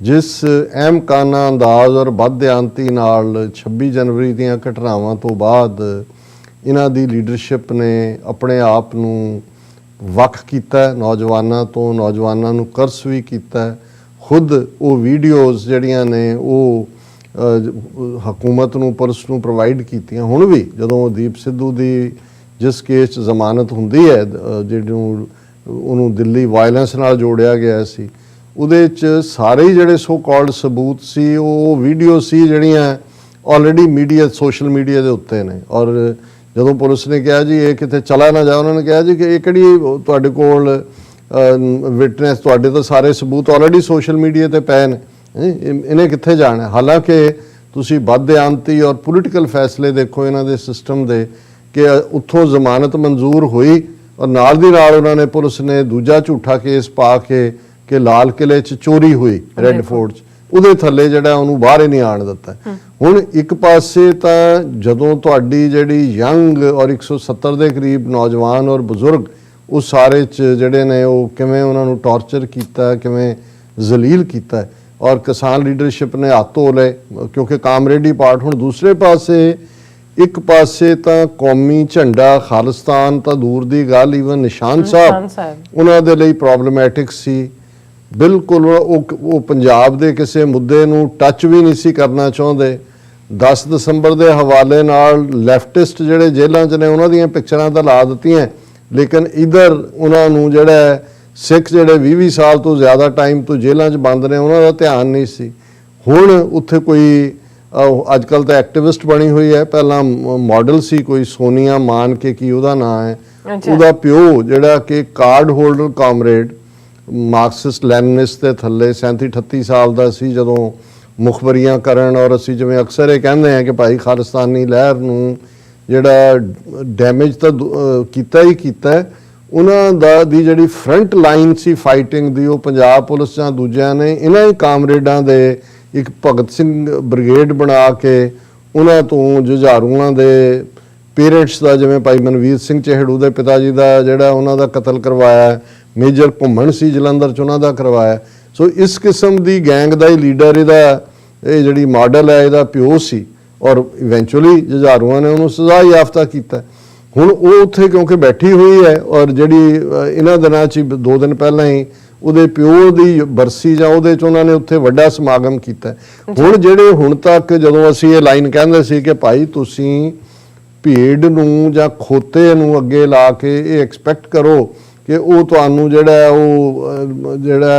जिस अहमकाना अंदाज और बददियानती नाल 26 जनवरी दीयां घटनावां तो बाद इन्हां दी लीडरशिप ने अपने आप नूं वख कीता, नौजवानां तो नौजवानां नूं कर्स भी कीता। खुद वो वीडियोज़ जिहड़ियां ने वो हकूमत नूं पुलिस नूं प्रोवाइड कीतियां। हुण भी जदों दीप सिद्धू दी जिस केस जमानत हुंदी है जिहड़ूं उहनूं दिल्ली वायलेंस नाल जोड़िया गया सी, ਉਹਦੇ 'ਚ ਸਾਰੇ ਹੀ ਜਿਹੜੇ ਸੋ ਕਾਲਡ ਸਬੂਤ ਸੀ ਉਹ ਵੀਡੀਓ ਸੀ ਜਿਹੜੀਆਂ ਆਲਰੇਡੀ ਮੀਡੀਆ ਸੋਸ਼ਲ ਮੀਡੀਆ ਦੇ ਉੱਤੇ ਨੇ। ਔਰ ਜਦੋਂ ਪੁਲਿਸ ਨੇ ਕਿਹਾ ਜੀ ਇਹ ਕਿਤੇ ਚਲਾ ਨਾ ਜਾ, ਉਹਨਾਂ ਨੇ ਕਿਹਾ ਜੀ ਕਿ ਇਹ ਕਿਹੜੀ ਤੁਹਾਡੇ ਕੋਲ ਵਿਟਨੈਸ, ਤੁਹਾਡੇ ਤਾਂ ਸਾਰੇ ਸਬੂਤ ਆਲਰੇਡੀ ਸੋਸ਼ਲ ਮੀਡੀਆ ਤੇ ਪਏ ਨੇ, ਇਹਨੇ ਕਿੱਥੇ ਜਾਣਾ। ਹਾਲਾਂਕਿ ਤੁਸੀਂ ਬਦਦਿਆਨਤੀ ਔਰ ਪੋਲੀਟੀਕਲ ਫੈਸਲੇ ਦੇਖੋ ਇਹਨਾਂ ਦੇ ਸਿਸਟਮ ਦੇ ਕਿ ਉੱਥੋਂ ਜ਼ਮਾਨਤ ਮਨਜ਼ੂਰ ਹੋਈ ਔਰ ਨਾਲ ਦੀ ਨਾਲ ਉਹਨਾਂ ਨੇ ਪੁਲਿਸ ਨੇ ਦੂਜਾ ਝੂਠਾ ਕੇਸ ਪਾ ਕੇ कि लाल किले च चोरी हुई रैड फोर्ट च उहदे थल्ले जिहड़ा उहनूं बाहर ही नहीं आण दित्ता। हुण एक पासे तां जदों तुहाडी जिहड़ी यंग और 170 दे करीब नौजवान और बजुर्ग उस सारे च जिहड़े ने वो किवें उहनां नूं टॉर्चर कीता, किवें जलील कीता और किसान लीडरशिप ने हत्थ धो लए क्योंकि कामरेडी पार्ट। हुण दूसरे पासे एक पासे तां कौमी झंडा खालिस्तान तां दूर दी गल, ईवन निशान साहब उहनां दे लई प्रॉब्लमैटिक सी बिल्कुल। वो पंजाब दे किसी मुद्दे नूं टच भी नहीं सी करना चाहुंदे। 10 दसंबर के हवाले नाल लैफ्टिस्ट जिहड़े जेलों च ने उन्हां दीयां पिक्चरां तां ला दित्तियां, लेकिन इधर उन्हां नूं जिहड़ा सिख जिहड़े 20 साल तो ज़्यादा टाइम तो जेलों च बंद ने उन्हां दा ध्यान नहीं सी। हुण उत्थे कोई अजकल तो एक्टिविस्ट बनी हुई है, पहला मॉडल सी कोई सोनिया मान के की उहदा नाम है, उहदा प्यो जिहड़ा कि कार्ड होल्डर कामरेड मार्क्सिस्ट लैनिनिस्ट के थल्ले 37-38 साल का सी जदों मुखबरियां करन। और असीं जिवें अक्सर ये कहंदे हैं कि भाई खालिस्तानी लहर नूं जिहड़ा डैमेज तो कीता ही कीता, उन्हां दी जिहड़ी फ्रंट लाइन सी फाइटिंग दी वो पंजाब पुलिस जां दूजिआं ने इन्हां ही कामरेडां दे एक भगत सिंह ब्रिगेड बना के उन्हां तो जुझारूआं दे पेरेंट्स का जिवें भाई मनवीर सिंह चहेड़ू के पिता जी का जिहड़ा उन्हां दा कतल करवाया, मेजर घुम्मण सी जलंधर च उन्हां दा करवाया। सो इस किस्म की गैंग का ही लीडर इहदा ये जिहड़ी मॉडल है इहदा प्यो सी और इवेंचुअली जुझारूआं ने उन्होंने सज़ा याफ्ता कीता। हुण वो उत्थे क्योंकि बैठी हुई है और जिहड़ी इन्हां दिनां च 2 दिन पहलां ही ਉਹਦੇ ਪਿਓ ਦੀ ਬਰਸੀ ਜਾਂ ਉਹਦੇ 'ਚ ਉਹਨਾਂ ਨੇ ਉੱਥੇ ਵੱਡਾ ਸਮਾਗਮ ਕੀਤਾ। ਹੁਣ ਜਿਹੜੇ ਹੁਣ ਤੱਕ ਜਦੋਂ ਅਸੀਂ ਇਹ ਲਾਈਨ ਕਹਿੰਦੇ ਸੀ ਕਿ ਭਾਈ ਤੁਸੀਂ ਭੀੜ ਨੂੰ ਜਾਂ ਖੋਤੇ ਨੂੰ ਅੱਗੇ ਲਾ ਕੇ ਇਹ ਐਕਸਪੈਕਟ ਕਰੋ ਕਿ ਉਹ ਤੁਹਾਨੂੰ ਜਿਹੜਾ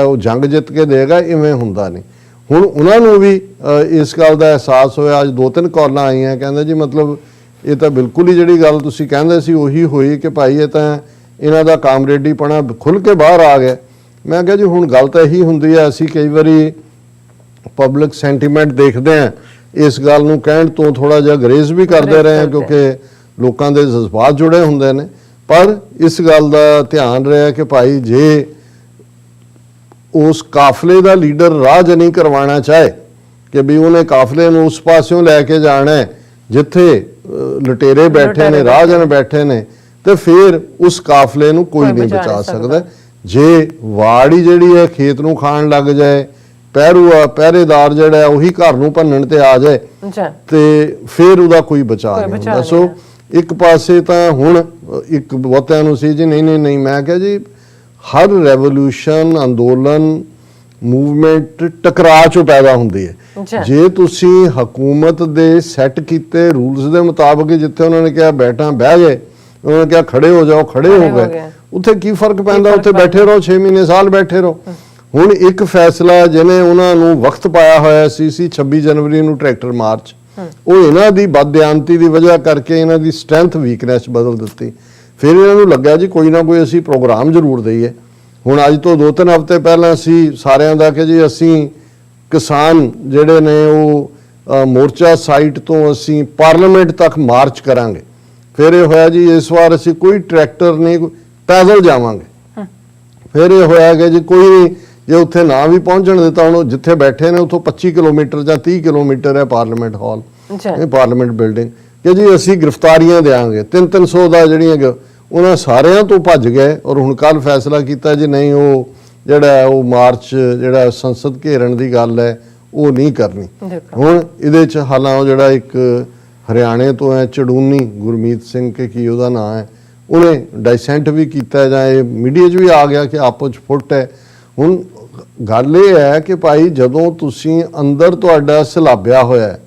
ਉਹ ਜੰਗ ਜਿੱਤ ਕੇ ਦੇਗਾ, ਇਵੇਂ ਹੁੰਦਾ ਨਹੀਂ। ਹੁਣ ਉਹਨਾਂ ਨੂੰ ਵੀ ਇਸ ਗੱਲ ਦਾ ਅਹਿਸਾਸ ਹੋਇਆ। ਅੱਜ 2-3 ਕਾਲਾਂ ਆਈਆਂ ਕਹਿੰਦੇ ਜੀ ਮਤਲਬ ਇਹ ਤਾਂ ਬਿਲਕੁਲ ਹੀ ਜਿਹੜੀ ਗੱਲ ਤੁਸੀਂ ਕਹਿੰਦੇ ਸੀ ਉਹੀ ਹੋਈ ਕਿ ਭਾਈ ਇਹ ਤਾਂ ਇਹਨਾਂ ਦਾ ਕਾਮਰੇਡੀਪਣਾ ਖੁੱਲ੍ਹ ਕੇ ਬਾਹਰ ਆ ਗਿਆ। मैं क्या जी हुण गल तां यही हुंदी है, असीं कई वारी पब्लिक सेंटीमेंट देखते हैं, इस गल नूं कहण तो थोड़ा जिहा गरेज भी करते रहे हैं क्योंकि लोगों के जज्बात जुड़े हुंदे ने। पर इस गल का ध्यान रहा कि भाई जे उस काफले का लीडर राह च नहीं करवाना चाहे कि भी उन्हें काफले नूं उस पासों लैके जाना है जिथे लुटेरे बैठे ने, राहजन बैठे ने, तो फिर उस काफले नूं कोई नहीं बचा सकता। जे वाड़ी जिहड़ी है खेत नूं खाण लग जाए, पहरेदार जिहड़ा है उही घर नूं भन्नण ते आ जाए ते फिर उहदा कोई बचा नहीं हुंदा। सो एक पासे तां हुण एक बहुतिआं नूं सी जी नहीं मैं कहा जी हर रेवोल्यूशन अंदोलन मूवमेंट टकरा चों पैदा हुंदी है। जे तुसीं हकूमत दे सैट कीते रूल्स दे मुताबिक जिथे उन्होंने कहा बैठा बह गए, उन्होंने कहा खड़े हो जाओ खड़े हो गए, उत्थे की फर्क पैंदा, उत्थे बैठे रहो 6 महीने साल बैठे रहो। हुण एक फैसला जिन्हें उन्होंने वक्त पाया होया सी 26 जनवरी नूं ट्रैक्टर मार्च, वो इन्हां दी बददियानती दी वजह करके इन्हां दी स्ट्रेंथ वीकनेस बदल दित्ती। फिर इन्हां नूं लग्या जी कोई ना कोई असीं प्रोग्राम जरूर दईए। हुण अज तो 2-3 हफ्ते पहलां सी सारिआं दा कि जी असीं किसान जिहड़े ने वो मोर्चा साइट तो असीं पार्लीमेंट तक मार्च करांगे। फिर ये होया जी इस बार असीं कोई ट्रैक्टर नहीं पैदल जावांगे। फिर ये होया कि जी कोई नहीं जे उत्थे ना भी पहुंचण दिता, हुण जिथे बैठे ने उतों 25 किलोमीटर या 30 किलोमीटर है पार्लीमेंट हॉल, पार्लीमेंट बिल्डिंग, कि जी असीं गिरफ्तारियां देंगे 300-300 दा जिहड़ियां उन्हां सारियां तो भज गए। और हुण कल फैसला किया जी नहीं वो ਜਿਹੜਾ ਹੈ ਉਹ ਮਾਰਚ ਜਿਹੜਾ ਸੰਸਦ ਘੇਰਨ ਦੀ ਗੱਲ ਹੈ ਉਹ ਨਹੀਂ ਕਰਨੀ। ਹੁਣ ਇਹਦੇ ਚ ਹਾਲਾਂ ਉਹ ਜਿਹੜਾ ਇੱਕ ਹਰਿਆਣੇ ਤੋਂ ਹੈ ਚੜੂਨੀ ਗੁਰਮੀਤ ਸਿੰਘ ਕੇ ਕੀ ਉਹਦਾ ਨਾਂ ਹੈ, ਉਹਨੇ ਡਾਈਸੈਂਟ ਵੀ ਕੀਤਾ ਜਾਂ ਇਹ ਮੀਡੀਆ 'ਚ ਵੀ ਆ ਗਿਆ ਕਿ ਆਪੋ 'ਚ ਫੁੱਟ ਹੈ। ਹੁਣ ਗੱਲ ਇਹ ਹੈ ਕਿ ਭਾਈ ਜਦੋਂ ਤੁਸੀਂ ਅੰਦਰ ਤੁਹਾਡਾ ਸਲਾਬਿਆ ਹੋਇਆ ਹੈ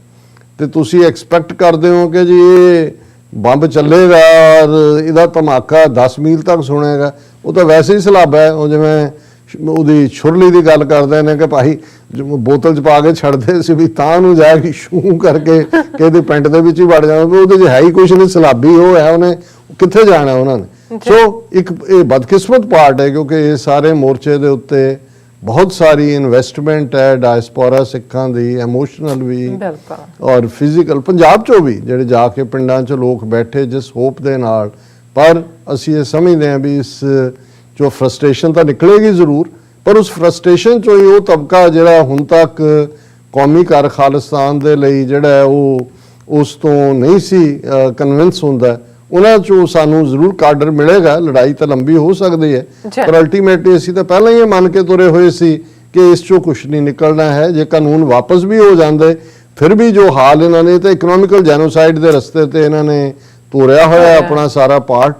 ਤੇ ਤੁਸੀਂ ਐਕਸਪੈਕਟ ਕਰਦੇ ਹੋ ਕਿ ਜੀ ਇਹ ਬੰਬ ਚੱਲੇਗਾ ਔਰ ਇਹਦਾ ਧਮਾਕਾ 10 ਮੀਲ ਤੱਕ ਸੁਣੇਗਾ, ਉਹ ਤਾਂ ਵੈਸੇ ਹੀ ਸਲਾਬਾ ਹੈ। ਉਹ ਜਿਵੇਂ ਉਹਦੀ ਛੁਰਲੀ ਦੀ ਗੱਲ ਕਰਦੇ ਨੇ ਕਿ ਭਾਈ ਬੋਤਲ 'ਚ ਪਾ ਕੇ ਛੱਡਦੇ ਸੀ ਵੀ ਤਾਂ ਨੂੰ ਜਾ ਕੇ ਸ਼ੂ ਕਰਕੇ ਕਿ ਇਹਦੇ ਪਿੰਡ ਦੇ ਵਿੱਚ ਹੀ ਵੜ ਜਾਣਾ, ਉਹਦੇ 'ਚ ਹੈ ਹੀ ਕੁਛ ਨਹੀਂ, ਸਲਾਬੀ ਉਹ ਹੈ, ਉਹਨੇ ਕਿੱਥੇ ਜਾਣਾ ਉਹਨਾਂ ਨੇ। ਸੋ ਇੱਕ ਇਹ ਬਦਕਿਸਮਤ ਪਾਰਟ ਹੈ ਕਿਉਂਕਿ ਇਹ ਸਾਰੇ ਮੋਰਚੇ ਦੇ ਉੱਤੇ ਬਹੁਤ ਸਾਰੀ ਇਨਵੈਸਟਮੈਂਟ ਹੈ ਡਾਇਸਪੋਰਾ ਸਿੱਖਾਂ ਦੀ, ਇਮੋਸ਼ਨਲ ਵੀ ਔਰ ਫਿਜ਼ੀਕਲ, ਪੰਜਾਬ 'ਚੋਂ ਵੀ ਜਿਹੜੇ ਜਾ ਕੇ ਪਿੰਡਾਂ 'ਚ ਲੋਕ ਬੈਠੇ ਜਿਸ ਹੋਪ ਦੇ ਨਾਲ। ਪਰ ਅਸੀਂ ਇਹ ਸਮਝਦੇ ਹਾਂ ਵੀ ਇਸ ਜੋ ਫਰਸਟ੍ਰੇਸ਼ਨ ਤਾਂ ਨਿਕਲੇਗੀ ਜ਼ਰੂਰ, ਪਰ ਉਸ ਫਰਸਟ੍ਰੇਸ਼ਨ 'ਚੋਂ ਹੀ ਉਹ ਤਬਕਾ ਜਿਹੜਾ ਹੁਣ ਤੱਕ ਕੌਮੀ ਕਰ ਖਾਲਿਸਤਾਨ ਦੇ ਲਈ ਜਿਹੜਾ ਹੈ ਉਹ ਉਸ ਤੋਂ ਨਹੀਂ ਸੀ ਕਨਵਿੰਸ ਹੁੰਦਾ, ਉਹਨਾਂ 'ਚੋਂ ਸਾਨੂੰ ਜ਼ਰੂਰ ਕਾਡਰ ਮਿਲੇਗਾ। ਲੜਾਈ ਤਾਂ ਲੰਬੀ ਹੋ ਸਕਦੀ ਹੈ ਪਰ ਅਲਟੀਮੇਟਲੀ ਅਸੀਂ ਤਾਂ ਪਹਿਲਾਂ ਹੀ ਇਹ ਮੰਨ ਕੇ ਤੁਰੇ ਹੋਏ ਸੀ ਕਿ ਇਸ 'ਚੋਂ ਕੁਛ ਨਹੀਂ ਨਿਕਲਣਾ ਹੈ। ਜੇ ਕਾਨੂੰਨ ਵਾਪਸ ਵੀ ਹੋ ਜਾਂਦੇ ਫਿਰ ਵੀ ਜੋ ਹਾਲ ਇਹਨਾਂ ਨੇ ਤਾਂ ਇਕਨੋਮਿਕਲ ਜੈਨੋਸਾਈਡ ਦੇ ਰਸਤੇ ਤੇ ਇਹਨਾਂ ਨੇ ਤੋਰਿਆ ਹੋਇਆ ਆਪਣਾ ਸਾਰਾ ਪਾਰਟ,